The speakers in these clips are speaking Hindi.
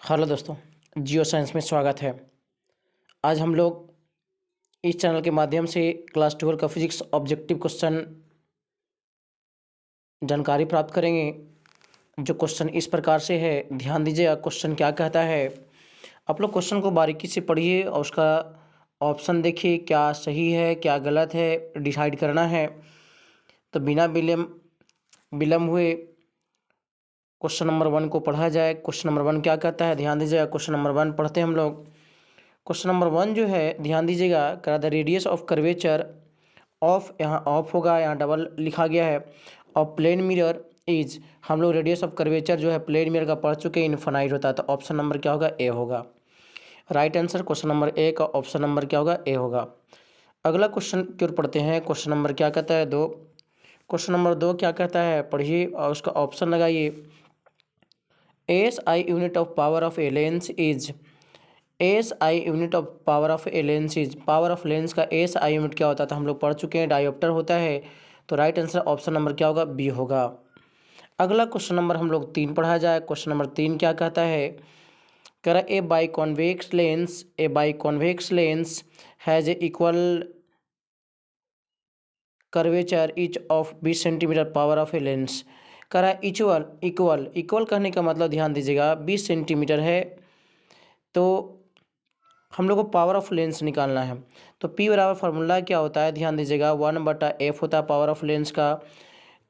हेलो दोस्तों, जियो साइंस में स्वागत है। आज हम लोग इस चैनल के माध्यम से क्लास 12 का फिजिक्स ऑब्जेक्टिव क्वेश्चन जानकारी प्राप्त करेंगे। जो क्वेश्चन इस प्रकार से है, ध्यान दीजिएगा क्वेश्चन क्या कहता है। आप लोग क्वेश्चन को बारीकी से पढ़िए और उसका ऑप्शन देखिए, क्या सही है क्या गलत है डिसाइड करना है। तो बिना विलम्ब हुए क्वेश्चन नंबर 1 को पढ़ा जाए। क्वेश्चन नंबर 1 क्या कहता है, ध्यान दीजिएगा। क्वेश्चन नंबर 1 पढ़ते हैं हम लोग। क्वेश्चन नंबर 1 जो है, ध्यान दीजिएगा, करा the radius of curvature of, यहाँ ऑफ होगा, यहाँ डबल लिखा गया है, और प्लेन मिरर इज। हम लोग रेडियस ऑफ कर्वेचर जो है प्लेन मिरर का पढ़ चुके हैं, इनफाइनाइट होता है। तो ऑप्शन नंबर क्या होगा, ए होगा। Right answer question number A का ऑप्शन नंबर क्या होगा, ए होगा। अगला क्वेश्चन की ओर पढ़ते हैं। क्वेश्चन नंबर क्या कहता है, 2। क्वेश्चन नंबर 2 क्या कहता है, पढ़िए और उसका ऑप्शन लगाइए। S I unit of power of a lens is. S I unit of power of a lens is. Power of lens का एस आई यूनिट क्या होता था, हम लोग पढ़ चुके हैं, डायोप्टर होता है। तो राइट आंसर ऑप्शन नंबर क्या होगा, बी होगा। अगला क्वेश्चन नंबर हम लोग 3 पढ़ा जाए। क्वेश्चन नंबर 3 क्या कहता है, कह रहा a biconvex lens has a equal curvature each of 20 centimetre power of a lens. कह रहा है इक्वल इक्वल इक्वल कहने का मतलब, ध्यान दीजिएगा, 20 सेंटीमीटर है। तो हम लोग को पावर ऑफ लेंस निकालना है। तो P बराबर फार्मूला क्या होता है, ध्यान दीजिएगा, 1/f होता है पावर ऑफ लेंस का।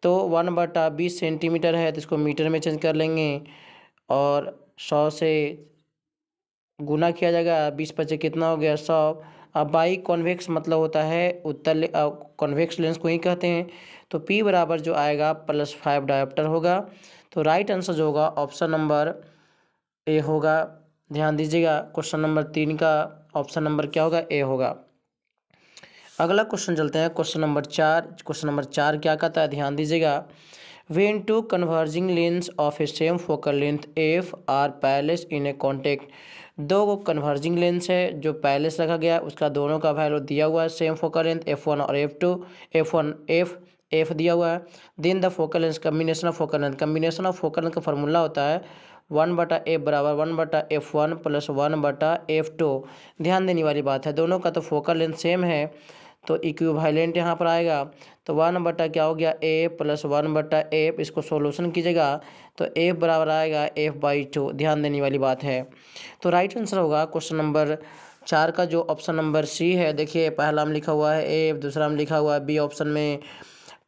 तो 1/20 सेंटीमीटर है, तो इसको मीटर में चेंज कर लेंगे और 100 से गुना किया जाएगा। 20 × 5 कितना हो गया, 100। अब बाई कॉन्वेक्स मतलब होता है उत्तल, कॉन्वेक्स लेंस को ही कहते हैं। तो P बराबर जो आएगा +5 डायोप्टर होगा। तो राइट आंसर जो होगा ऑप्शन नंबर ए होगा। ध्यान दीजिएगा, क्वेश्चन नंबर 3 का ऑप्शन नंबर क्या होगा, ए होगा। अगला क्वेश्चन चलते हैं, क्वेश्चन नंबर 4। क्वेश्चन नंबर 4 क्या कहता है, ध्यान दीजिएगा। When two converging lens of a same focal length f are parallel in a contact. दो कन्वर्जिंग लेंस है जो पैरेलल रखा गया, उसका दोनों का वैल्यू दिया हुआ है, सेम फोकल लेंथ F1 और F2। F दिया हुआ है। Then the focal length, combination of focal length. Combination of focal length का फॉर्मूला होता है 1/f बराबर 1/f1 + 1/f2। ध्यान देने वाली बात है, दोनों का तो फोकल लेंथ सेम है, तो इक्विवेलेंट यहाँ पर आएगा। तो 1 क्या हो गया, a + 1/f। इसको सोल्यूशन कीजिएगा तो f बराबर आएगा f/2। ध्यान देने वाली बात है। तो राइट आंसर होगा क्वेश्चन नंबर 4 का जो ऑप्शन नंबर सी है। देखिए, पहला में लिखा हुआ है f, दूसरा में लिखा हुआ है बी ऑप्शन में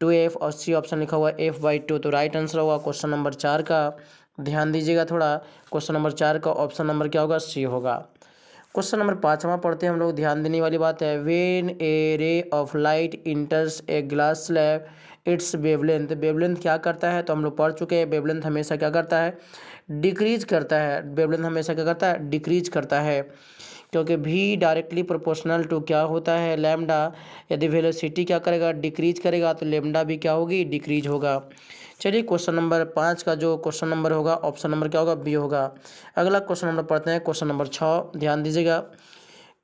2f, और सी ऑप्शन लिखा हुआ है f/2। तो राइट आंसर होगा क्वेश्चन नंबर 4 का। ध्यान दीजिएगा थोड़ा, क्वेश्चन नंबर 4 का ऑप्शन नंबर क्या होगा, सी होगा। क्वेश्चन नंबर 5वां पढ़ते हैं हम लोग। ध्यान देने वाली बात है, when A ray of light इंटर्स a glass slab it's wavelength. Wavelength क्या करता है, तो हम लोग पढ़ चुके हैं, वेवलेंथ हमेशा क्या करता है, डिक्रीज करता है। वेवलेंथ हमेशा क्या करता है, डिक्रीज करता है, क्योंकि v डायरेक्टली प्रोपोर्शनल टू क्या होता है, लैम्डा। यदि वेलोसिटी क्या करेगा, डिक्रीज करेगा, तो लैम्डा भी क्या होगी, डिक्रीज होगा। चलिए, क्वेश्चन नंबर 5 का जो क्वेश्चन नंबर होगा, ऑप्शन नंबर क्या होगा, बी होगा। अगला क्वेश्चन नंबर पढ़ते हैं, क्वेश्चन नंबर 6। ध्यान दीजिएगा,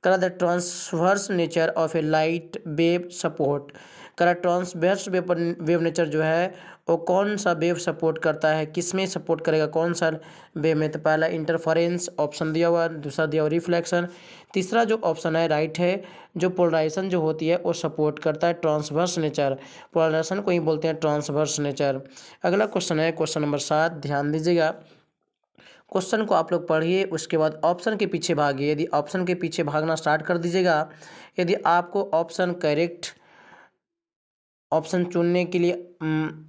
करा the transverse nature of a light wave support. करा ट्रांसवर्स वेव नेचर जो है वो कौन सा वेव सपोर्ट करता है, किस में सपोर्ट करेगा, कौन सा वेव में। तो पहला इंटरफेरेंस ऑप्शन दिया हुआ, दूसरा दिया हुआ रिफ्लेक्शन, तीसरा जो ऑप्शन है राइट है, जो पोलराइजेशन जो होती है वो सपोर्ट करता है ट्रांसवर्स नेचर। पोलराइजेशन को ही बोलते हैं ट्रांसवर्स नेचर। अगला क्वेश्चन है क्वेश्चन नंबर 7। ध्यान दीजिएगा, क्वेश्चन को आप लोग पढ़िए, उसके बाद ऑप्शन के पीछे भागिए। यदि ऑप्शन के पीछे भागना स्टार्ट कर दीजिएगा, यदि आपको ऑप्शन करेक्ट ऑप्शन चुनने के लिए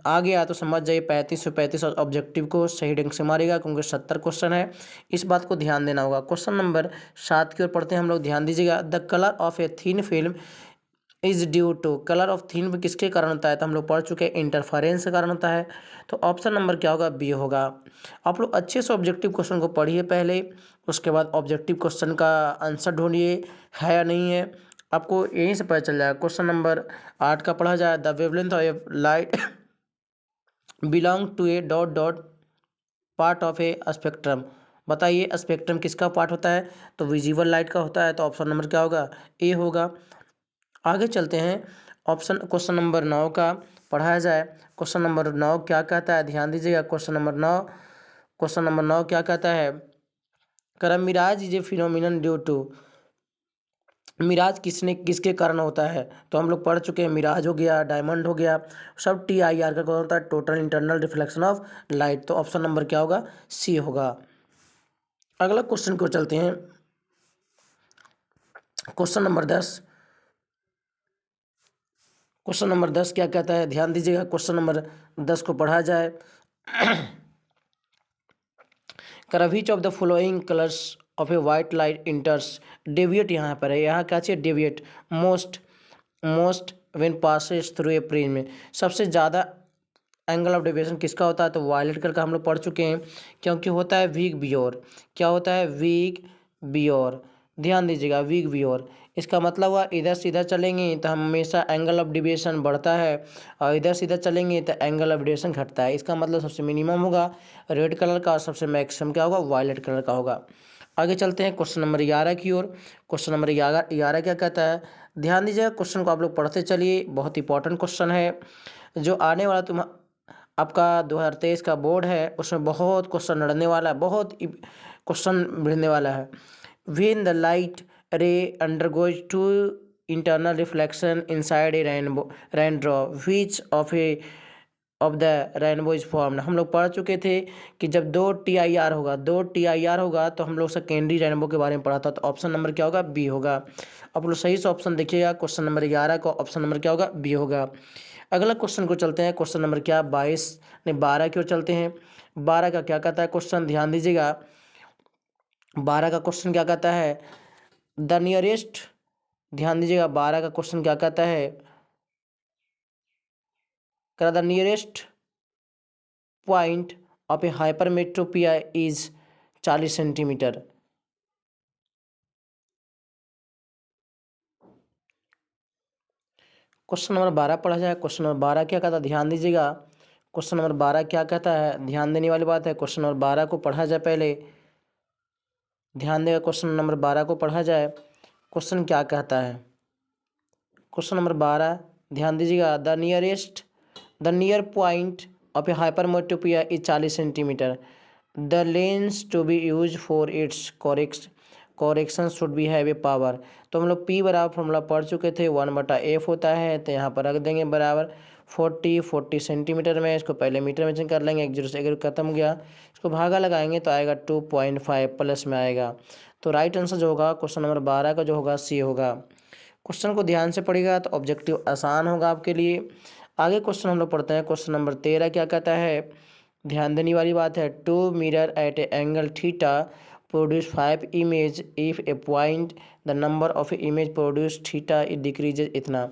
आ गया, तो समझ जाइए 35/35 और ऑब्जेक्टिव को सही ढंग से मारेगा, क्योंकि 70 क्वेश्चन है। इस बात को ध्यान देना होगा। क्वेश्चन नंबर 7 की ओर पढ़ते हैं हम लोग। ध्यान दीजिएगा, the colour of a thin film is due to. Colour of thin किसके कारण होता है, तो हम लोग पढ़ चुके हैं, इंटरफेरेंस के कारण होता है। तो ऑप्शन नंबर क्या होगा, बी होगा। आप लोग अच्छे से ऑब्जेक्टिव क्वेश्चन को पढ़िए पहले, उसके बाद ऑब्जेक्टिव क्वेश्चन का आंसर ढूंढिए है या नहीं है, आपको यहीं से पता चल जाएगा। क्वेश्चन नंबर 8 का पढ़ा जाए, the wavelength of a light belong to a dot dot part of a spectrum. बताइए स्पेक्ट्रम किसका पार्ट होता है, तो विजिबल लाइट का होता है। तो ऑप्शन नंबर क्या होगा, ए होगा। आगे चलते हैं, ऑप्शन क्वेश्चन नंबर 9 का पढ़ाया जाए। क्वेश्चन नंबर 9 क्या कहता है, ध्यान दीजिएगा। क्वेश्चन नंबर 9 क्या कहता है, करा mirage is a phenomenon due to, mirage किसके कारण होता है, तो हम लोग पढ़ चुके हैं, मिराज हो गया, डायमंड हो गया, सब TIR का कौन होता है, total internal reflection of light. तो ऑप्शन नंबर क्या होगा, C होगा। अगला क्वेश्चन को चलते हैं, क्वेश्चन नंबर 10। क्वेश्चन नंबर 10 क्या कहता है, ध्यान दीजिएगा, क्वेश्चन नंबर 10 को पढ़ा जाए। करा विच of the following colours of A white light इंटर्स, deviate यहाँ पर है, यहाँ क्या चाहिए, deviate, most when passes through a prism, सबसे ज़्यादा एंगल ऑफ डेविएशन किसका होता है, तो वायलेट कलर का हम लोग पढ़ चुके हैं, क्योंकि होता है वीक बियोर। क्या होता है, वीक बियोर, ध्यान दीजिएगा, वीक बियोर। इसका मतलब हुआ इधर से इधर चलेंगे तो हमेशा एंगल ऑफ डेविएशन बढ़ता है, और इधर से इधर चलेंगे तो एंगल ऑफ डेविएशन घटता है। इसका मतलब सबसे मिनिमम होगा रेड कलर का, और सबसे मैक्सिमम क्या होगा, वायलेट कलर का होगा। आगे चलते हैं क्वेश्चन नंबर 11 की ओर। क्वेश्चन नंबर 11 क्या कहता है, ध्यान दीजिएगा, क्वेश्चन को आप लोग पढ़ते चलिए, बहुत इंपॉर्टेंट क्वेश्चन है, जो आने वाला आपका 2023 का बोर्ड है, उसमें बहुत क्वेश्चन लड़ने वाला है, बहुत क्वेश्चन मिलने वाला है। When the light ray undergoes two internal reflection inside a rain drop which of the rainbow is formed, हम लोग पढ़ चुके थे कि जब दो TIR होगा तो हम लोग सेकेंडरी रेनबो के बारे में पढ़ा था, तो ऑप्शन नंबर क्या होगा, B होगा। आप लोग सही से ऑप्शन देखिएगा, क्वेश्चन नंबर 11 का ऑप्शन नंबर क्या होगा, B होगा। अगला क्वेश्चन को चलते हैं, क्वेश्चन नंबर क्या, 12 की ओर चलते हैं। 12 का क्या कहता है क्वेश्चन, ध्यान दीजिएगा, 12 का क्वेश्चन क्या कहता है, द नियरेस्ट, ध्यान दीजिएगा, 12 का क्वेश्चन क्या कहता है, the nearest point of a hypermetropia is 40 centimetre. Question number 12 पढ़ा जाए। क्वेश्चन नंबर 12 क्या कहता है, ध्यान दीजिएगा, क्वेश्चन नंबर 12 क्या कहता है, ध्यान देने वाली बात है। क्वेश्चन नंबर 12 को पढ़ा जाए, पहले ध्यान देगा, क्वेश्चन नंबर 12 को पढ़ा जाए। क्वेश्चन क्या कहता है, क्वेश्चन नंबर 12 ध्यान दीजिएगा, the near point of a hypermetropia is 40 centimetre, the lens to be use for its correction should be have a power. तो हम लोग P बराबर फॉर्मूला पढ़ चुके थे, 1/F होता है, तो यहाँ पर रख देंगे बराबर 40 सेंटीमीटर में, इसको पहले मीटर में चेंज कर लेंगे, 1 0 से 1 खत्म हो गया, इसको भागा लगाएंगे तो आएगा 2.5 प्लस में आएगा। तो राइट आंसर जो होगा क्वेश्चन नंबर 12 का जो होगा, C होगा। क्वेश्चन को ध्यान से पढ़िएगा तो ऑब्जेक्टिव आसान होगा आपके लिए। आगे क्वेश्चन हम लोग पढ़ते हैं, क्वेश्चन नंबर 13 क्या कहता है, ध्यान देने वाली बात है, 2 mirror at A angle theta produce 5 image if A point the number of image produce theta it decreases इतना।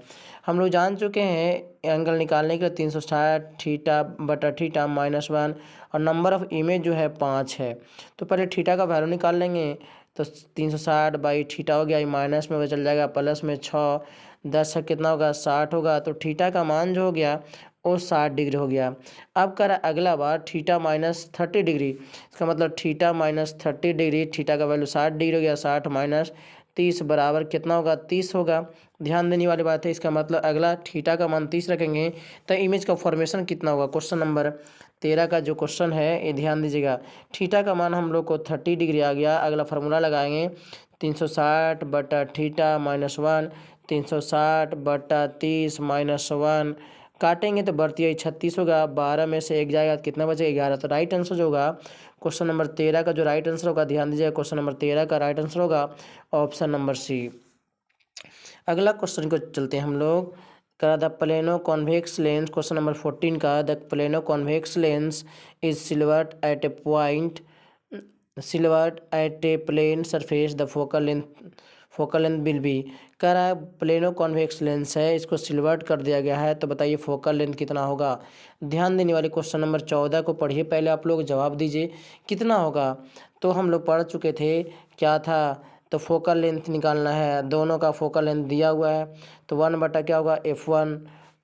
हम लोग जान चुके हैं एंगल निकालने के लिए 360 थीटा बटा थीटा -1, और नंबर ऑफ इमेज जो है 5 है, तो पहले थीटा का वैल्यू निकाल लेंगे, तो 360 बाई थीटा हो गया, माइनस में चल जाएगा, प्लस में 6 10 है कितना होगा, 60 होगा, तो थीटा का मान जो हो गया वो 60 डिग्री हो गया। अब कर अगला बार थीटा -30 डिग्री, इसका मतलब थीटा -30 डिग्री, थीटा का वैल्यू 60 डिग्री हो गया, 60 माइनस 30 बराबर कितना होगा, 30 होगा। ध्यान देने वाली बात है, इसका मतलब अगला थीटा का मान 30 रखेंगे तो इमेज का फॉर्मेशन कितना होगा। क्वेश्चन नंबर 13 का जो क्वेश्चन है ये ध्यान दीजिएगा, थीटा का मान हम लोग को 30 डिग्री आ गया, अगला फार्मूला लगाएंगे 360 बटा थीटा -1, 360 बटा 30 -1, काटेंगे तो बढ़ती है 36 होगा, 12 में से 1 जाएगा तो कितना बचेगा, 11। तो राइट आंसर जो होगा क्वेश्चन नंबर 13 का जो राइट आंसर होगा, ध्यान दीजिएगा, क्वेश्चन नंबर 13 का राइट आंसर होगा ऑप्शन नंबर C। अगला क्वेश्चन को चलते हैं हम लोग, का the plano convex lens, question number 14 का, the plano convex lens is silvered at a point, silvered at a plane surface, the focal length will be. कह रहा है प्लेनो कॉन्वेक्स लेंस है, इसको सिल्वर्ड कर दिया गया है, तो बताइए फोकल लेंथ कितना होगा। ध्यान देने वाले क्वेश्चन नंबर 14 को पढ़िए, पहले आप लोग जवाब दीजिए कितना होगा। तो हम लोग पढ़ चुके थे क्या था, तो फोकल लेंथ निकालना है, दोनों का फोकल लेंथ दिया हुआ है, तो 1 बटा क्या होगा, F1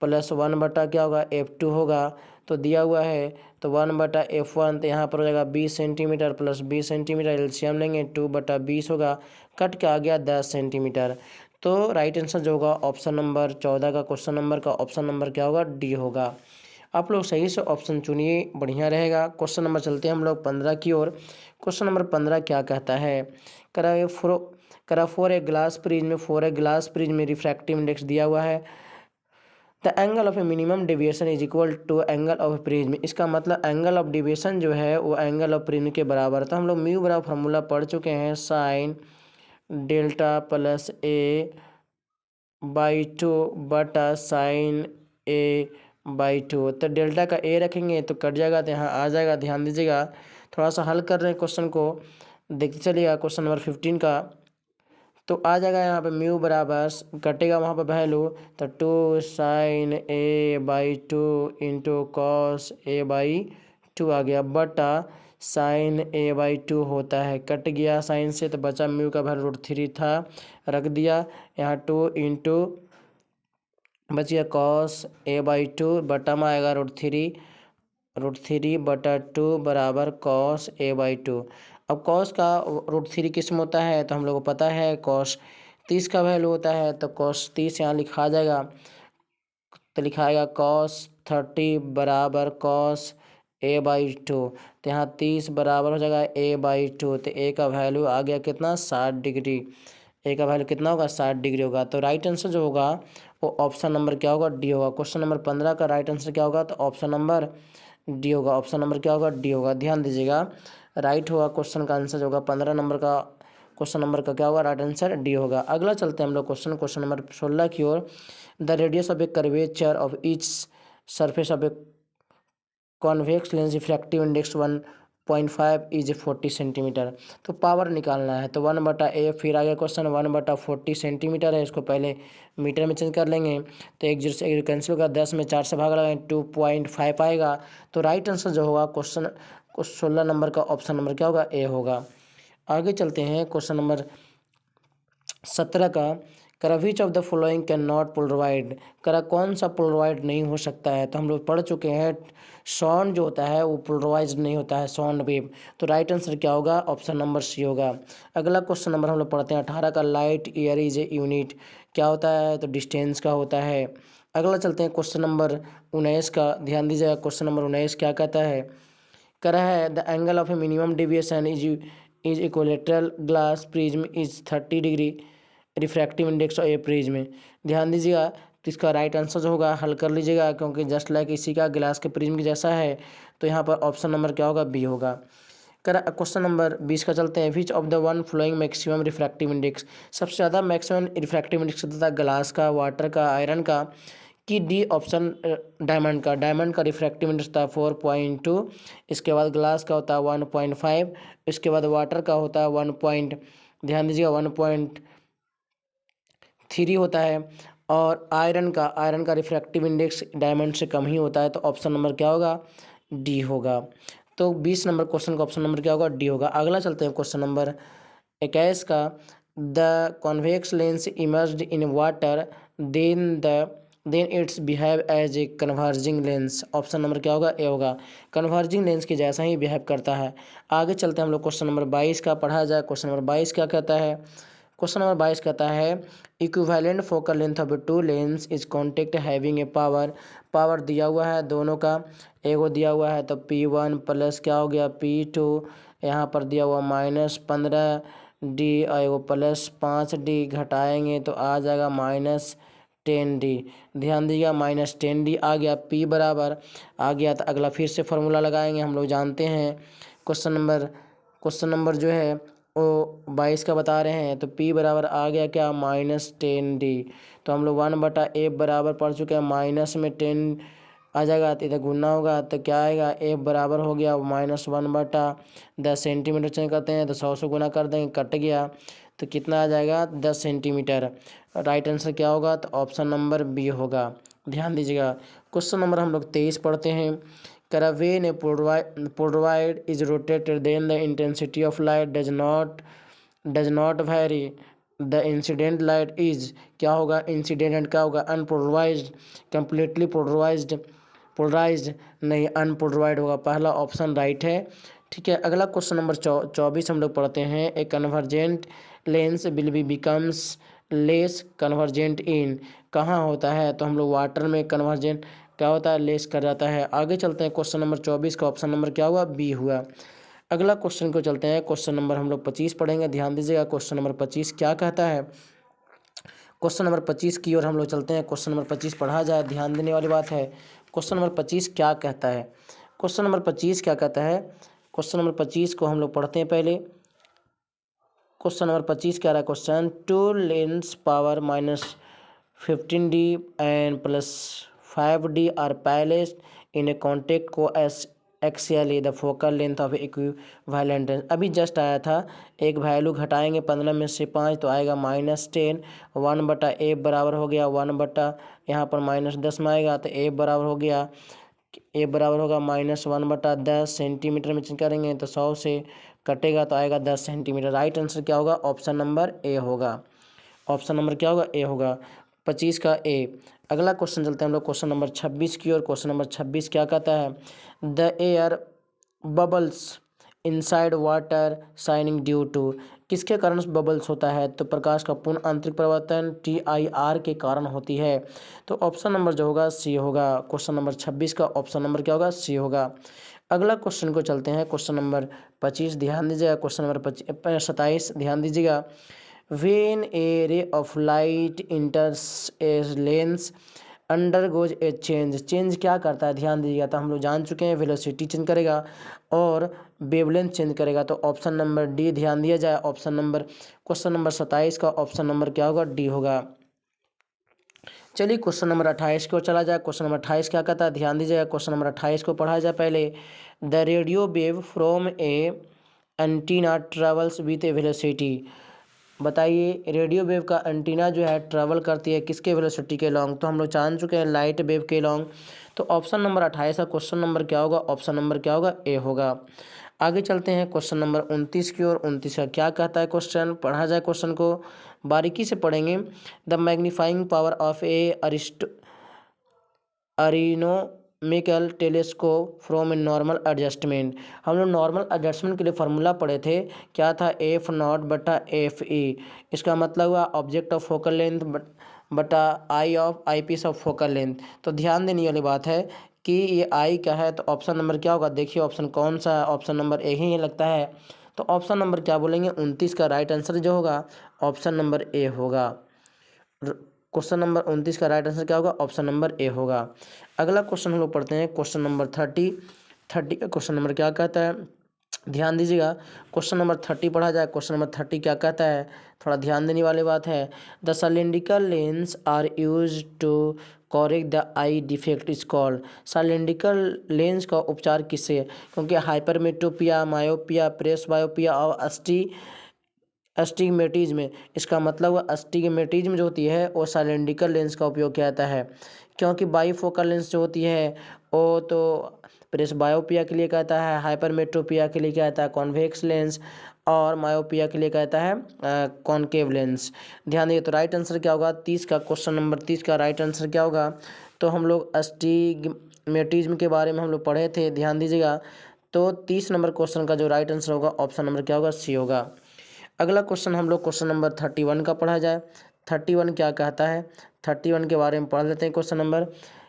प्लस 1 बटा क्या होगा, F2 होगा, तो दिया हुआ है, तो 1 बटा F1, तो यहाँ पर हो जाएगा 20 सेंटीमीटर प्लस 20 सेंटीमीटर, एलसीएम लेंगे 2/20 होगा, कट के आ गया 10 सेंटीमीटर। तो राइट आंसर जो होगा ऑप्शन नंबर 14 का क्वेश्चन नंबर का ऑप्शन नंबर क्या होगा, D होगा। आप लोग सही से ऑप्शन चुनिए, बढ़िया रहेगा। क्वेश्चन नंबर चलते हैं हम लोग 15 की ओर। क्वेश्चन नंबर 15 क्या कहता है, फॉर ए ग्लास प्रिज्म में रिफ्रैक्टिव इंडेक्स दिया हुआ है। The angle of a minimum deviation is equal to angle of prism. इसका मतलब एंगल ऑफ डेविएशन जो है वो एंगल ऑफ प्रिज्म के बराबर है। तो हम लोग म्यू बराबर फार्मूला पढ़ चुके हैं, sine delta plus A by to बटा साइन ए बाई टू। तो डेल्टा का ए रखेंगे तो कट जाएगा, तो यहाँ आ जाएगा। ध्यान दीजिएगा, थोड़ा सा हल कर रहे हैं क्वेश्चन को, देखते चलिएगा। क्वेश्चन नंबर 15 का तो आ जाएगा यहाँ पे म्यू बराबर कटेगा वहाँ पर वैल्यू, तो 2 sine a by two into cos a by two आ गया, बटा साइन ए बाई टू होता है, कट गया साइन से तो बचा म्यू का वैल्यू √3 था, रख दिया यहाँ 2 इंटू बच गया कॉस ए बाई टू, बटा में आएगा √3 बटा 2 बराबर कॉस ए बाई टू। अब कॉस का √3 किस में होता है, तो हम लोग को पता है कॉस 30 का वैल्यू होता है, तो कॉस 30 यहाँ लिखा जाएगा, तो लिखा आएगा कॉस 30 बराबर कॉस ए बाई टू। तो यहाँ 30 बराबर हो जाएगा ए बाई टू, तो ए का वैल्यू आ गया कितना, 60 डिग्री। ए का वैल्यू कितना होगा, 60 डिग्री होगा। तो राइट आंसर जो होगा वो ऑप्शन नंबर क्या होगा, डी होगा। क्वेश्चन नंबर 15 का राइट आंसर क्या होगा, तो ऑप्शन नंबर डी होगा। ऑप्शन नंबर क्या होगा, डी होगा। ध्यान दीजिएगा, राइट होगा क्वेश्चन का आंसर जो होगा 15 नंबर का, क्वेश्चन नंबर का क्या होगा, राइट आंसर डी होगा। अगला चलते हैं हम लोग क्वेश्चन नंबर 16 की ओर। The radius of a curvature of each surface of a convex lens refractive index 1.5 is 40 centimetre. तो पावर निकालना है, तो 1/a, फिर आगे क्वेश्चन 1/40 सेंटीमीटर है, इसको पहले मीटर में चेंज कर लेंगे, तो 1 0 से 1 कैंसिल होगा, 10 में 4 से भाग लगाएंगे 2.5 आएगा। तो राइट आंसर जो होगा क्वेश्चन 16 नंबर का ऑप्शन नंबर क्या होगा, ए होगा। आगे चलते हैं क्वेश्चन नंबर 17 का। करा विच of the following can not Polaroid, करा कौन सा पोलराइड नहीं हो सकता है, तो हम लोग पढ़ चुके हैं साउंड जो होता है वो पोलराइज्ड नहीं होता है, साउंड वेव। तो राइट आंसर क्या होगा, ऑप्शन नंबर सी होगा। अगला क्वेश्चन नंबर हम लोग पढ़ते हैं 18 का। Light year is a unit, क्या होता है, तो डिस्टेंस का होता है। अगला चलते हैं क्वेश्चन नंबर 19 का। ध्यान दीजिएगा, क्वेश्चन नंबर 19 क्या कहता है, करा है the angle of a minimum deviation is equilateral glass prism is 30 degree refractive index A prism. ध्यान दीजिएगा, तो इसका राइट आंसर जो होगा हल कर लीजिएगा, क्योंकि जस्ट लाइक इसी का गिलास के प्रिज्म के जैसा है। तो यहाँ पर ऑप्शन नंबर क्या होगा, बी होगा। क्वेश्चन नंबर 20 का चलते हैं। Which of the one flowing maximum refractive index, सबसे ज़्यादा मैक्सिमम रिफ्रैक्टिव इंडेक्स होता था ग्लास का, वाटर का, आयरन का, कि डी ऑप्शन डायमंड का रिफ्रैक्टिव इंडेक्स था 4.2, इसके बाद ग्लास का होता है 1.5, इसके बाद वाटर का होता है 1 दीजिएगा 1.3 होता है, और आयरन का रिफ्रैक्टिव इंडेक्स डायमंड से कम ही होता है। तो ऑप्शन नंबर क्या होगा, डी होगा। तो 20 नंबर क्वेश्चन का ऑप्शन नंबर क्या होगा, डी होगा। अगला चलते हैं क्वेश्चन नंबर 21 का। The convex lens emerged in water then it's behave as a converging lens. Option number क्या होगा, ए होगा। कन्वर्जिंग लेंस के जैसा ही बिहेव करता है। आगे चलते हैं हम लोग क्वेश्चन नंबर 22 का पढ़ा जाए। क्वेश्चन नंबर 22 क्या कहता है, क्वेश्चन नंबर 22 कहता है equivalent focal length of two lens is contact having a power दिया हुआ है दोनों का, एगो दिया हुआ है तो P1 प्लस क्या हो गया P2, यहाँ पर दिया हुआ -15D और एगो +5D, घटाएंगे तो आ जाएगा -10D। ध्यान दीजिएगा -10D आ गया, P बराबर आ गया। तो अगला फिर से फार्मूला लगाएंगे, हम लोग जानते हैं क्वेश्चन नंबर जो है वो 22 का बता रहे हैं, तो P बराबर आ गया क्या, -10D। तो हम लोग 1/a बराबर पढ़ चुके हैं, माइनस में 10 आ जाएगा, तो इधर गुना होगा तो क्या आएगा, a बराबर हो गया -1/10 सेंटीमीटर। चेंज करते हैं तो 100 से गुना कर देंगे, कट गया, तो कितना आ जाएगा 10 सेंटीमीटर। राइट आंसर क्या होगा, तो ऑप्शन नंबर बी होगा। ध्यान दीजिएगा, क्वेश्चन नंबर हम लोग 23 पढ़ते हैं। when a polaroid is rotated then the intensity of light does not vary, the incident light is क्या होगा, इंसिडेंट क्या होगा, अनपोलराइज्ड, कंप्लीटली पोलराइज्ड नहीं, अनपोलराइड होगा। पहला ऑप्शन राइट है, ठीक है। अगला क्वेश्चन नंबर 24 हम लोग पढ़ते हैं। A convergent lens will be becomes less convergent in, कहाँ होता है, तो हम लोग वाटर में कन्वर्जेंट क्या होता है, लेस कर जाता है। आगे चलते हैं क्वेश्चन नंबर 24 का ऑप्शन नंबर क्या हुआ, बी हुआ। अगला क्वेश्चन को चलते हैं, क्वेश्चन नंबर हम लोग 25 पढ़ेंगे। ध्यान दीजिएगा क्वेश्चन नंबर 25 क्या कहता है। क्वेश्चन नंबर 25 की ओर हम लोग चलते हैं। क्वेश्चन नंबर 25 पढ़ा जाए, ध्यान देने वाली बात है। क्वेश्चन नंबर 25 क्या कहता है। क्वेश्चन नंबर 25 क्या कहता है, क्वेश्चन नंबर 25 को हम लोग पढ़ते हैं पहले। क्वेश्चन नंबर 25 क्या रहा है question, 2 lens power -15d and +5d are placed in a contact coaxially the focal length of equivalent length। अभी जस्ट आया था, एक वैल्यू घटाएंगे 15 में से 5 तो आएगा -10, 1/a बराबर हो गया 1 यहाँ पर -10 में आएगा तो a बराबर हो गया, a बराबर होगा -1/10 सेंटीमीटर में चेंज करेंगे तो 100 से कटेगा तो आएगा 10 सेंटीमीटर। राइट आंसर क्या होगा, ऑप्शन नंबर ए होगा। ऑप्शन नंबर क्या होगा, ए होगा, 25 का ए। अगला क्वेश्चन चलते हैं हम लोग क्वेश्चन नंबर 26 की ओर। क्वेश्चन नंबर 26 क्या कहता है, the air bubbles inside water shining due to, किसके कारण बबल्स होता है, तो प्रकाश का पूर्ण आंतरिक परिवर्तन TIR के कारण होती है। तो ऑप्शन नंबर जो होगा सी होगा। क्वेश्चन नंबर 26 का ऑप्शन नंबर क्या होगा, सी होगा। अगला क्वेश्चन को चलते हैं, क्वेश्चन नंबर 25 ध्यान दीजिएगा। क्वेश्चन नंबर 27 ध्यान दीजिएगा। When a ray of light enters a lens undergoes a change क्या करता है, ध्यान दीजिएगा। तो हम लोग जान चुके हैं, वेलोसिटी चेंज करेगा और वेवलेंथ चेंज करेगा। तो ऑप्शन नंबर डी ध्यान दिया जाए। ऑप्शन नंबर क्वेश्चन नंबर 27 का ऑप्शन नंबर क्या होगा, डी होगा। चलिए क्वेश्चन नंबर 28 को चला जाए। क्वेश्चन नंबर 28 क्या कहता है, ध्यान दीजिएगा। क्वेश्चन नंबर 28 को पढ़ा जाए पहले। The radio wave from A antenna travels with A velocity, बताइए रेडियो वेव का एंटीना जो है ट्रैवल करती है किसके वेलोसिटी के लॉन्ग, तो हम लोग जान चुके हैं लाइट वेव के लॉन्ग। तो ऑप्शन नंबर 28 का क्वेश्चन नंबर क्या होगा, ऑप्शन नंबर क्या होगा, ए होगा। आगे चलते हैं क्वेश्चन नंबर 29 की ओर। 29 का क्या कहता है क्वेश्चन, पढ़ा जाए क्वेश्चन को, बारीकी से पढ़ेंगे। The magnifying power of a astronomical telescope from a normal adjustment, हम लोग नॉर्मल एडजस्टमेंट के लिए फार्मूला पढ़े थे, क्या था, F0/FE। इसका मतलब हुआ ऑब्जेक्ट ऑफ फोकल लेंथ बटा आई पीस ऑफ फोकल लेंथ। तो ध्यान देने वाली बात है कि ये आई क्या है, तो ऑप्शन नंबर क्या होगा, देखिए ऑप्शन कौन सा है, ऑप्शन नंबर ए ही लगता है। तो ऑप्शन नंबर क्या बोलेंगे, 29 का राइट आंसर जो होगा ऑप्शन नंबर ए होगा। क्वेश्चन नंबर 29 का राइट आंसर क्या होगा, ऑप्शन नंबर ए होगा। अगला क्वेश्चन हम लोग पढ़ते हैं, क्वेश्चन नंबर 30 का क्वेश्चन नंबर क्या कहता है, ध्यान दीजिएगा। क्वेश्चन नंबर 30 पढ़ा जाए। क्वेश्चन नंबर 30 क्या कहता है, थोड़ा ध्यान देने वाली बात है। The cylindrical lens are use to correct the eye defect is called, cylindrical lens का उपचार किससे, क्योंकि हाइपरमेट्रोपिया, मायोपिया, प्रेस बायोपिया और अस्टिग्मेटिज्म, इसका मतलब अस्टिग्मेटिज्म जो होती है वो सिलिंड्रिकल लेंस का उपयोग किया जाता है, क्योंकि बाईफोकल लेंस जो होती है वो तो प्रेस बायोपिया के लिए कहता है, हाइपरमेट्रोपिया के लिए कहता है कॉन्वेक्स लेंस, और मायोपिया के लिए कहता है कॉनकेव लेंस। ध्यान दिए। तो राइट आंसर क्या होगा, 30 का क्वेश्चन नंबर 30 का राइट आंसर क्या होगा, तो हम लोग अस्टिग्मेटिज्म के बारे में हम लोग पढ़े थे, ध्यान दीजिएगा। तो 30 नंबर क्वेश्चन का जो राइट आंसर होगा ऑप्शन नंबर क्या होगा, सी होगा। अगला क्वेश्चन हम लोग क्वेश्चन नंबर 31 का पढ़ा जाए। 31 क्या कहता है, 31 के बारे में पढ़ लेते हैं। क्वेश्चन नंबर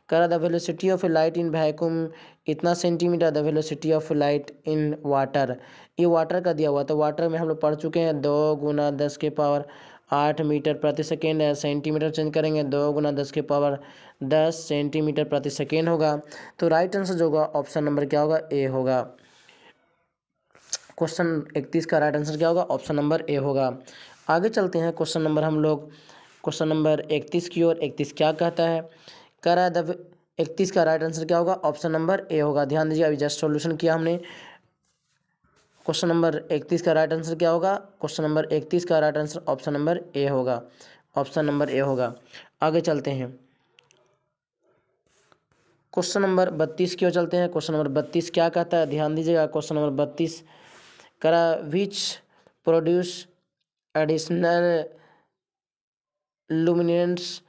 कह रहा, the velocity of a light in vacuum इतना centimetre, the velocity of light in water, ये वाटर का दिया हुआ। तो वाटर में हम लोग पढ़ चुके हैं 2 × 10⁸ मीटर प्रति सेकेंड है, सेंटीमीटर चेंज करेंगे 2 × 10⁻10 सेंटीमीटर प्रति सेकेंड होगा। तो राइट आंसर जो होगा ऑप्शन नंबर क्या होगा, ए होगा। क्वेश्चन 31 का राइट आंसर क्या होगा, ऑप्शन नंबर ए होगा। आगे चलते हैं क्वेश्चन नंबर हम लोग क्वेश्चन नंबर 31 की ओर। 31 क्या कहता है, कह रहा है 31 का राइट आंसर क्या होगा, ऑप्शन नंबर ए होगा। ध्यान दीजिए, अभी जस्ट सॉल्यूशन किया हमने। क्वेश्चन नंबर 31 का राइट आंसर क्या होगा, क्वेश्चन नंबर 31 का right answer option number A होगा, ऑप्शन नंबर ए होगा। आगे चलते हैं क्वेश्चन नंबर 32 की ओर चलते हैं। क्वेश्चन नंबर 32 क्या कहता है, ध्यान दीजिएगा। क्वेश्चन नंबर 32 करा, which produce additional luminous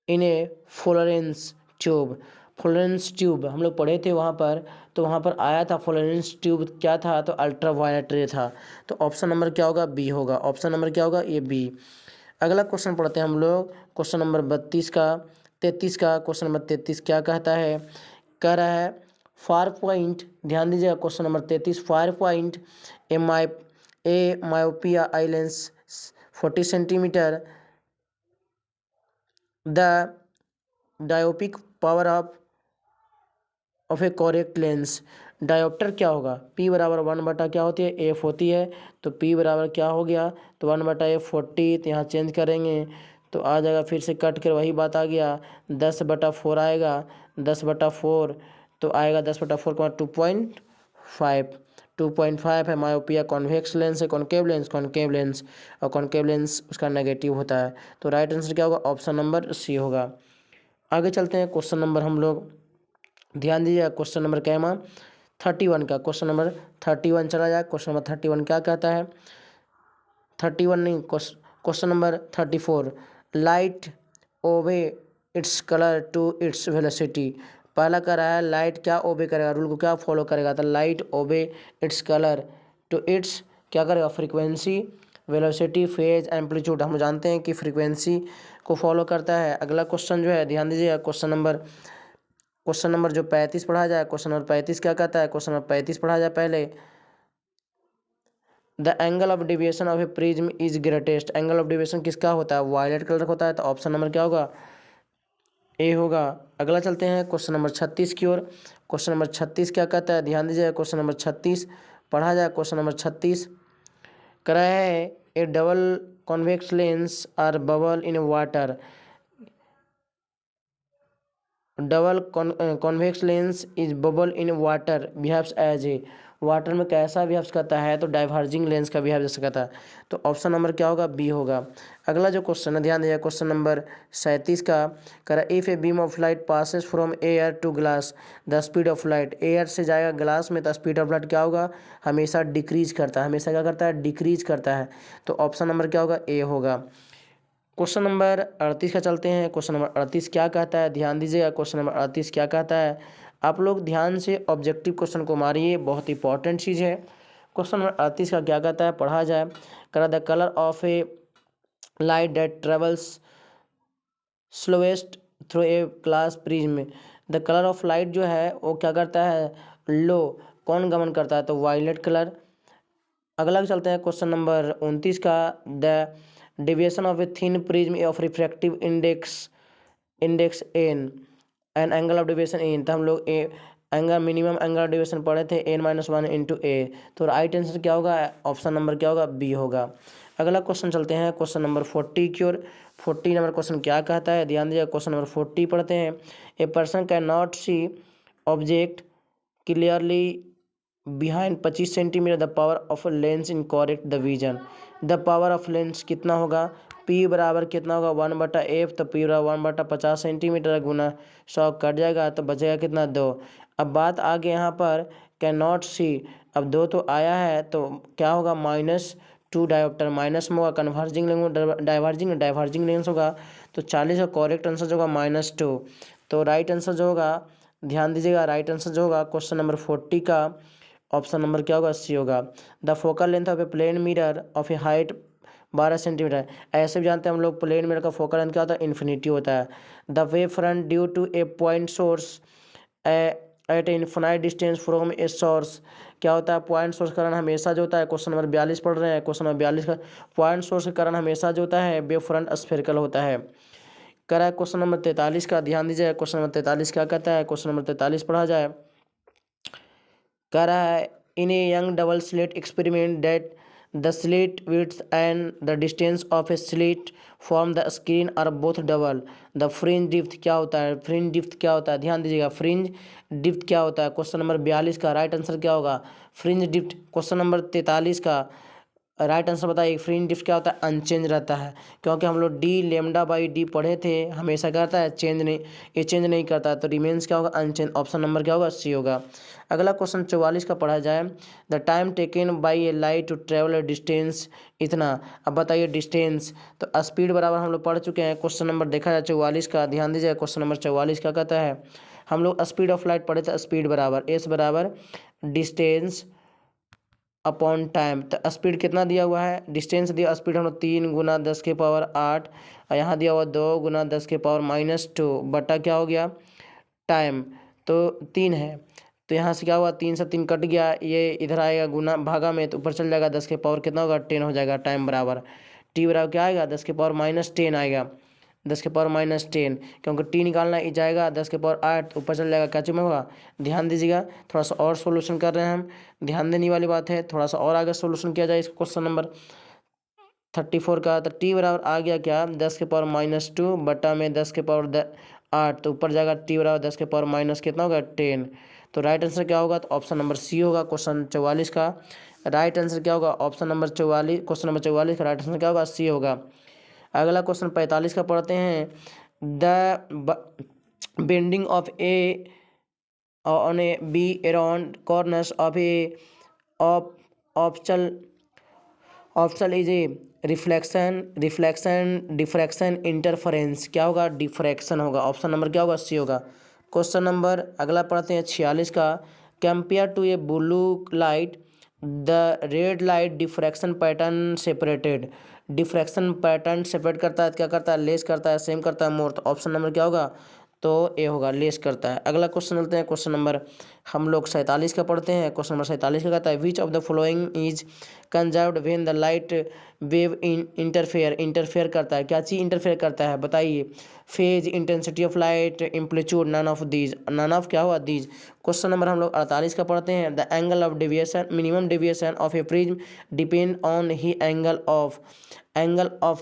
in A Florence tube, Florence tube हम लोग पढ़े थे वहाँ पर, तो वहाँ पर आया था फ्लोरेंस ट्यूब क्या था, तो अल्ट्रा वायलेट रे था। तो ऑप्शन नंबर क्या होगा, बी होगा। ऑप्शन नंबर क्या होगा, ये बी। अगला क्वेश्चन पढ़ते हैं हम लोग क्वेश्चन नंबर 32 का 33 का क्वेश्चन नंबर 33 क्या कहता है, कह रहा है फार पॉइंट, ध्यान दीजिएगा question number 33, far point a myopia eye lens 40 centimetre, the dioptic power of a correct lens. Dioptre क्या होगा, P बराबर 1/, क्या होती है, एफ होती है, तो P बराबर क्या हो गया, तो 1/f 40, तो यहाँ चेंज करेंगे तो आ जाएगा, फिर से कट कर वही बात आ गया, 10/4 आएगा, 10/4 तो आएगा 10/4 का 2.5, 2.5 है। मायोपिया कॉन्वेक्स लेंस है, कॉनकेव लेंस, कॉनकेव लेंस, और कॉनकेव लेंस उसका नेगेटिव होता है, तो राइट आंसर क्या होगा, ऑप्शन नंबर सी होगा। आगे चलते हैं क्वेश्चन नंबर हम लोग, ध्यान दीजिए क्वेश्चन नंबर क्या है 31 का, क्वेश्चन नंबर 31 चला जाए। क्वेश्चन नंबर 31 क्या कहता है, 31 नहीं, question number 34, light obey its colour to its velocity. पहला कह रहा है लाइट क्या ओबे करेगा, रूल को क्या फॉलो करेगा, तो light obey its colour to it's क्या करेगा, फ्रीक्वेंसी, वेलोसिटी, फेज, एम्पलीट्यूड। हम जानते हैं कि फ्रीक्वेंसी को फॉलो करता है। अगला क्वेश्चन जो है, ध्यान दीजिएगा क्वेश्चन नंबर जो 35 पढ़ा जाए, क्वेश्चन नंबर 35 क्या कहता है, क्वेश्चन नंबर 35 पढ़ा जाए पहले, the angle of deviation of A prism is greatest. Angle of deviation किसका होता है, वायलेट कलर का होता है, तो ऑप्शन नंबर क्या होगा, ए होगा। अगला चलते हैं क्वेश्चन नंबर 36 की ओर। क्वेश्चन नंबर 36 क्या कहता है, ध्यान दीजिए क्वेश्चन नंबर 36 पढ़ा जाए। क्वेश्चन नंबर 36 करा है a double convex lens are bubble in water, double convex lens is bubble in water behaves as a, water में कैसा बिहेव्स करता है, तो डाइवर्जिंग लेंस का बिहेव जैसे करता है, तो ऑप्शन नंबर क्या होगा, बी होगा। अगला जो क्वेश्चन है, ध्यान दीजिए क्वेश्चन नंबर 37 का करा, if a beam of light passes from air to glass the speed of light, air से जाएगा ग्लास में तो स्पीड ऑफ लाइट क्या होगा, हमेशा डिक्रीज करता है, हमेशा क्या करता है, डिक्रीज करता है, तो ऑप्शन नंबर क्या होगा, ए होगा। क्वेश्चन नंबर 38 का चलते हैं। क्वेश्चन नंबर 38 क्या कहता है, ध्यान दीजिएगा क्वेश्चन नंबर 38 क्या कहता है, आप लोग ध्यान से ऑब्जेक्टिव क्वेश्चन को मारिए, बहुत इंपॉर्टेंट चीज़ है। क्वेश्चन नंबर 38 का क्या कहता है, पढ़ा जाए, करा the colour of a light that travels slowest through a glass prism, the colour of light जो है वो क्या करता है, लो, कौन गमन करता है, तो वायलेट कलर। अगला चलते हैं क्वेश्चन नंबर 29 का, the deviation of a thin prism of refractive index n angle of deviation n, तो हम लोग angle minimum angle of deviation पढ़े थे n-1 इंटू ए, तो राइट आंसर क्या होगा, ऑप्शन नंबर क्या होगा, बी होगा। अगला क्वेश्चन चलते हैं क्वेश्चन नंबर 40 की ओर। 40 नंबर क्वेश्चन क्या कहता है, ध्यान दीजिए क्वेश्चन नंबर 40 पढ़ते हैं, a person can not see object clearly behind 25 centimetre, the power of lens in correct the vision, the power of lens कितना होगा, P बराबर कितना होगा, 1/f, तो P बराबर 1/50 सेंटीमीटर गुना 100 कट जाएगा तो बचेगा कितना, 2। अब बात आ गई यहाँ पर कैन नॉट सी, अब 2 तो आया है तो क्या होगा, -2 डायोप्टर, माइनस में होगा, कन्वर्जिंग लेंस डाइवर्जिंग लेंस होगा, तो 40 का कॉरेक्ट आंसर जो होगा -2, तो राइट आंसर जो होगा, ध्यान दीजिएगा राइट आंसर जो होगा क्वेश्चन नंबर 40 का ऑप्शन नंबर क्या होगा, सी होगा। The focal length of a plane mirror of a height 12 centimetre, ऐसे भी जानते हैं हम लोग प्लेन मिरर का फोकल लेंथ क्या होता है, इन्फिनिटी होता है। The wave front due to a point source at infinite distance from a source, क्या होता है, पॉइंट सोर्स का कारण हमेशा जो होता है, क्वेश्चन नंबर 42 पढ़ रहे हैं, क्वेश्चन नंबर 42 का पॉइंट सोर्स के कारण हमेशा जो होता है वेव फ्रंट स्फेरिकल होता है। करा है क्वेश्चन नंबर 43 का, ध्यान दीजिए क्वेश्चन नंबर 43 क्या कहता है, क्वेश्चन नंबर 43 पढ़ा जाए, कह रहा है in a Young double slit experiment that the slit width and the distance of a slit from the screen are both double, the fringe depth क्या होता है, फ्रिंज डिप्थ क्या होता है, ध्यान दीजिएगा फ्रिंज डिप्थ क्या होता है, क्वेश्चन नंबर 42 का राइट आंसर क्या होगा, फ्रिंज डिप्थ। क्वेश्चन नंबर 43 का राइट आंसर बताइए, फ्रिंज डिप्थ क्या होता है, अनचेंज रहता है, क्योंकि हम लोग डी लेमडा बाई डी पढ़े थे, हमेशा करता है चेंज नहीं, ये चेंज नहीं करता, तो रिमेंस क्या होगा, अनचेंज, ऑप्शन नंबर क्या होगा, सी होगा। अगला क्वेश्चन 44 का पढ़ा जाए, the time taken by a light to travel a distance इतना, अब बताइए डिस्टेंस, तो स्पीड बराबर हम लोग पढ़ चुके हैं, क्वेश्चन नंबर देखा जाए 44 का, ध्यान दीजिए क्वेश्चन नंबर 44 क्या कहता है, हम लोग स्पीड ऑफ लाइट पढ़े थे, स्पीड बराबर एस बराबर डिस्टेंस अपॉन टाइम। तो स्पीड कितना दिया हुआ है, डिस्टेंस दिया, स्पीड हम लोग 3 गुना 10 के पावर 8 और यहाँ दिया हुआ 2 गुना 10 के पावर -2 बटा क्या हो गया टाइम, तो 3 है। तो यहाँ से क्या हुआ 3 से 3 कट गया, ये इधर आएगा गुना भागा में तो ऊपर चल जाएगा, 10 के पावर कितना होगा 10 हो जाएगा। टाइम बराबर टी बराबर क्या आएगा 10 के पावर -10 आएगा, 10 के पावर -10 क्योंकि टी निकालना ही जाएगा 10 के पावर 8 ऊपर चल जाएगा, क्या चीज में होगा। ध्यान दीजिएगा थोड़ा सा और सोल्यूशन कर रहे हैं हम, ध्यान देने वाली बात है, थोड़ा सा और आगे सोल्यूशन किया जाए इस क्वेश्चन नंबर 34 का। तो टी बराबर आ गया क्या 10 के पावर -2 बटा में 10 के पावर 8 तो ऊपर जाएगा टी बराबर 10 के पावर माइनस कितना होगा 10। तो राइट आंसर क्या होगा, तो ऑप्शन नंबर सी होगा क्वेश्चन 44 का। राइट आंसर क्या होगा ऑप्शन नंबर 44, क्वेश्चन नंबर 44 का राइट आंसर क्या होगा सी होगा। अगला क्वेश्चन 45 का पढ़ते हैं। The bending of A on A be around corners of A optional is a reflection diffraction interference, क्या होगा डिफ्रैक्शन होगा, ऑप्शन नंबर क्या होगा सी होगा। क्वेश्चन नंबर अगला पढ़ते हैं 46 का। Compare to a blue light the red light diffraction pattern separated, diffraction pattern separate करता है, क्या करता है लेस करता है, सेम करता है मोर, तो ऑप्शन नंबर क्या होगा तो ए होगा लेस करता है। अगला क्वेश्चन चलते हैं, क्वेश्चन नंबर हम लोग 47 का पढ़ते हैं। क्वेश्चन नंबर 47 का कहता है which of the following is conserved when the light wave interfere करता है, क्या चीज इंटरफेयर करता है बताइए। Phase, intensity of light, amplitude, none of these, none of क्या हुआ दीज। क्वेश्चन नंबर हम लोग 48 का पढ़ते हैं। The angle of deviation minimum deviation of A prism depend on he angle of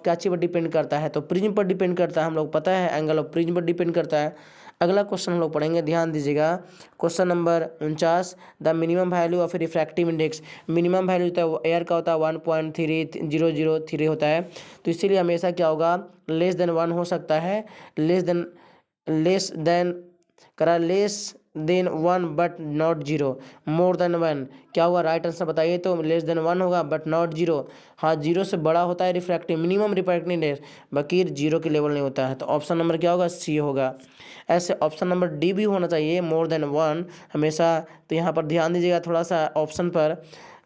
क्या चीज पर डिपेंड करता है, तो प्रिज्म पर डिपेंड करता है, हम लोग पता है एंगल ऑफ प्रिज्म पर डिपेंड करता है। अगला क्वेश्चन हम लोग पढ़ेंगे, ध्यान दीजिएगा question number 49। The minimum value of refractive index, minimum value होता है एयर का होता है 1.3003 होता है, तो इसीलिए हमेशा क्या होगा लेस देन 1 हो सकता है, less than 1 but not 0, more than 1 क्या हुआ राइट आंसर बताइए, तो लेस देन 1 होगा बट नॉट 0। हाँ 0 से बड़ा होता है रिफ्रैक्टिव मिनिमम रिफ्रैक्टिव इंडेक्स, बाकी 0 के लेवल नहीं होता है, तो ऑप्शन नंबर क्या होगा सी होगा। ऐसे ऑप्शन नंबर डी भी होना चाहिए मोर देन 1 हमेशा। तो यहाँ पर ध्यान दीजिएगा थोड़ा सा ऑप्शन पर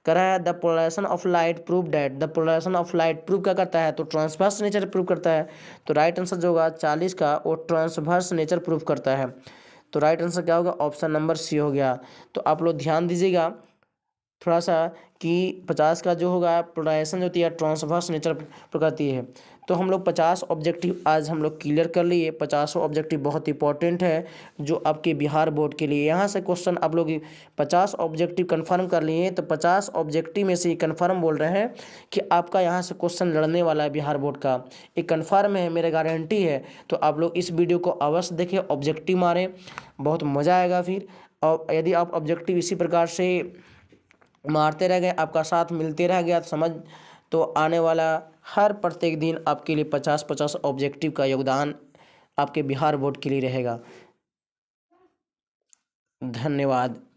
करा है the polarisation of light prove that, the polarisation of light prove क्या करता है तो ट्रांसवर्स नेचर प्रूव करता है, तो राइट आंसर जो होगा 40 का वो ट्रांसवर्स नेचर प्रूव करता है, तो राइट आंसर क्या होगा ऑप्शन नंबर सी हो गया। तो आप लोग ध्यान दीजिएगा थोड़ा सा कि 50 का जो होगा पोलराइजेशन जो होती है ट्रांसवर्स नेचर करती है। तो हम लोग 50 ऑब्जेक्टिव आज हम लोग क्लियर कर लिए। 50 ऑब्जेक्टिव बहुत इंपॉर्टेंट है जो आपके बिहार बोर्ड के लिए, यहाँ से क्वेश्चन आप लोग 50 ऑब्जेक्टिव कंफर्म कर लिए, तो 50 ऑब्जेक्टिव में से कंफर्म बोल रहे हैं कि आपका यहाँ से क्वेश्चन लड़ने वाला है बिहार बोर्ड का, एक कंफर्म है, मेरे गारंटी है। तो आप लोग इस वीडियो को अवश्य देखें, ऑब्जेक्टिव मारें, बहुत मज़ा आएगा फिर। और यदि आप ऑब्जेक्टिव इसी प्रकार से मारते रह गए, आपका साथ मिलते रह गया, तो आने वाला हर प्रत्येक दिन आपके लिए 50-50 ऑब्जेक्टिव का योगदान आपके बिहार बोर्ड के लिए रहेगा। धन्यवाद।